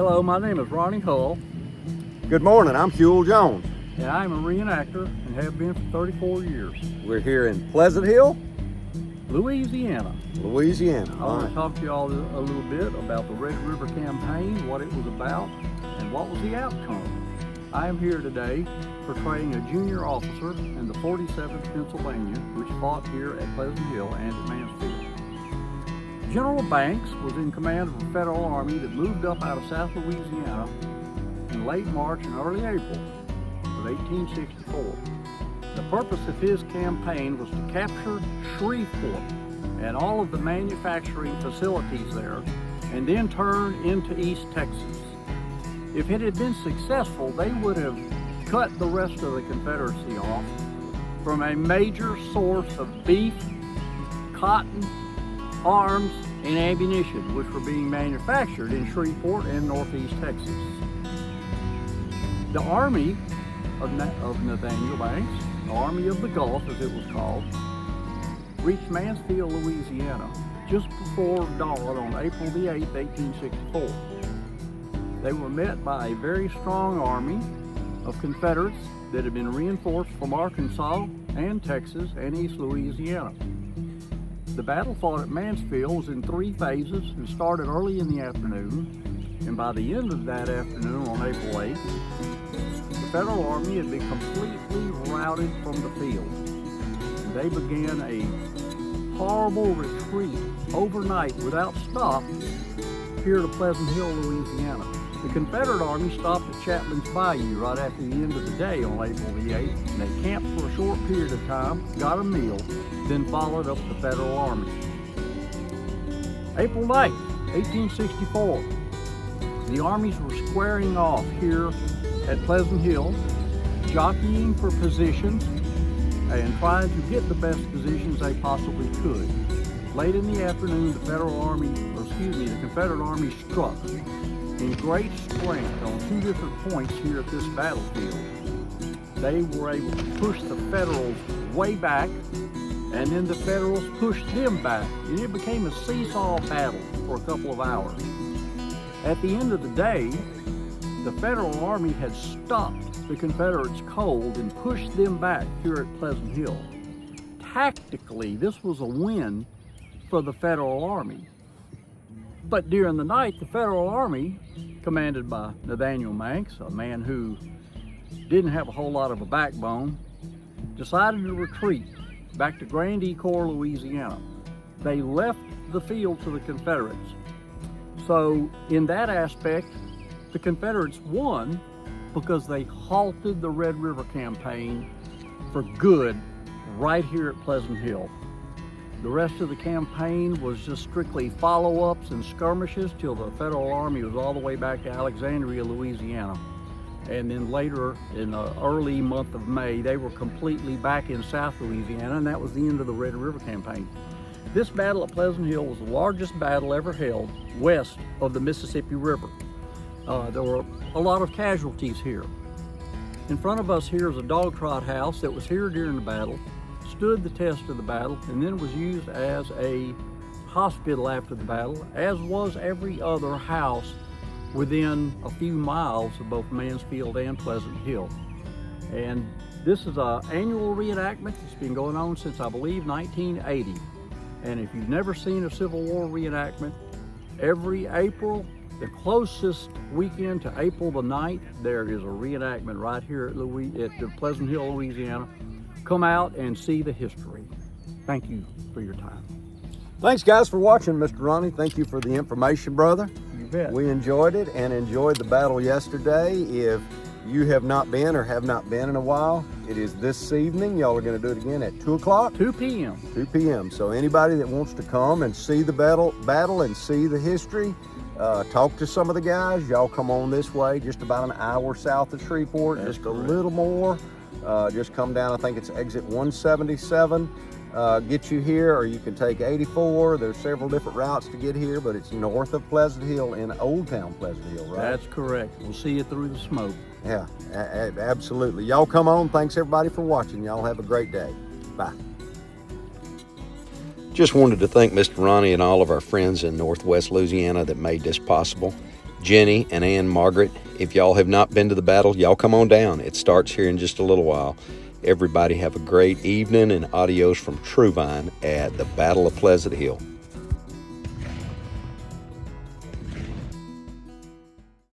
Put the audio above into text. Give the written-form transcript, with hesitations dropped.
Hello, my name is Ronnie Hull, Good morning, I'm Huel Jones. and I'm a reenactor and have been for 34 years. We're here in Pleasant Hill, Louisiana. Louisiana. I want to talk to you all a little bit about the Red River Campaign, what it was about, and what was the outcome. I am here today portraying a junior officer in the 47th Pennsylvania, which fought here at Pleasant Hill and at Mansfield. General Banks was in command of a federal army that moved up out of South Louisiana in late March and early April of 1864. The purpose of his campaign was to capture Shreveport and all of the manufacturing facilities there, and then turn into East Texas. If it had been successful, they would have cut the rest of the Confederacy off from a major source of beef, cotton, arms, and ammunition, which were being manufactured in Shreveport and Northeast Texas. The Army of Nathaniel Banks, the Army of the Gulf as it was called, reached Mansfield, Louisiana just before dawn on April the 8th, 1864. They were met by a very strong army of Confederates that had been reinforced from Arkansas and Texas and East Louisiana. The battle fought at Mansfield was in 3 phases and started early in the afternoon, and by the end of that afternoon on April 8th, the Federal Army had been completely routed from the field. And they began a horrible retreat overnight without stop here to Pleasant Hill, Louisiana. The Confederate Army stopped at Chapman's Bayou right after the end of the day on April the 8th, and they camped for a short period of time, got a meal, then followed up the Federal Army. April 9th, 1864, the armies were squaring off here at Pleasant Hill, jockeying for positions and trying to get the best positions they possibly could. Late in the afternoon, the Confederate Army struck in great strength on 2 different points here at this battlefield. They were able to push the Federals way back, and then the Federals pushed them back, and it became a seesaw battle for a couple of hours. At the end of the day, the Federal Army had stopped the Confederates cold and pushed them back here at Pleasant Hill. Tactically, this was a win for the Federal Army. But during the night, the Federal Army, commanded by Nathaniel Banks, a man who didn't have a whole lot of a backbone, decided to retreat back to Grand Ecore, Louisiana. They left the field to the Confederates. So in that aspect, the Confederates won because they halted the Red River Campaign for good right here at Pleasant Hill. The rest of the campaign was just strictly follow-ups and skirmishes till the Federal Army was all the way back to Alexandria, Louisiana. And then later, in the early month of May, they were completely back in South Louisiana, and that was the end of the Red River Campaign. This battle at Pleasant Hill was the largest battle ever held west of the Mississippi River. There were a lot of casualties here. In front of us here is a dog trot house that was here during the battle, stood the test of the battle, and then was used as a hospital after the battle, as was every other house within a few miles of both Mansfield and Pleasant Hill. And this is an annual reenactment. It's been going on since, I believe, 1980. And if you've never seen a Civil War reenactment, every April, the closest weekend to April the 9th, there is a reenactment right here at Pleasant Hill, Louisiana. Come out and see the history. Thank you for your time. Thanks guys for watching, Mr. Ronnie. Thank you for the information, brother. You bet. We enjoyed it and enjoyed the battle yesterday. If you have not been or have not been in a while, it is this evening. Y'all are going to do it again at 2 o'clock? 2 p.m. 2 p.m. So anybody that wants to come and see the battle and see the history, talk to some of the guys, y'all come on this way, just about an hour south of Shreveport. That's just correct. A little more. Just come down, I think it's exit 177, get you here, or you can take 84. There's several different routes to get here, but it's north of Pleasant Hill in Old Town Pleasant Hill, right? That's correct. We'll see you through the smoke. Yeah, absolutely. Y'all come on. Thanks everybody for watching. Y'all have a great day. Bye. Just wanted to thank Mr. Ronnie and all of our friends in Northwest Louisiana that made this possible. Jenny and Ann Margaret, if y'all have not been to the battle, y'all come on down. It starts here in just a little while. Everybody have a great evening, and adios from True Vine at the Battle of Pleasant Hill.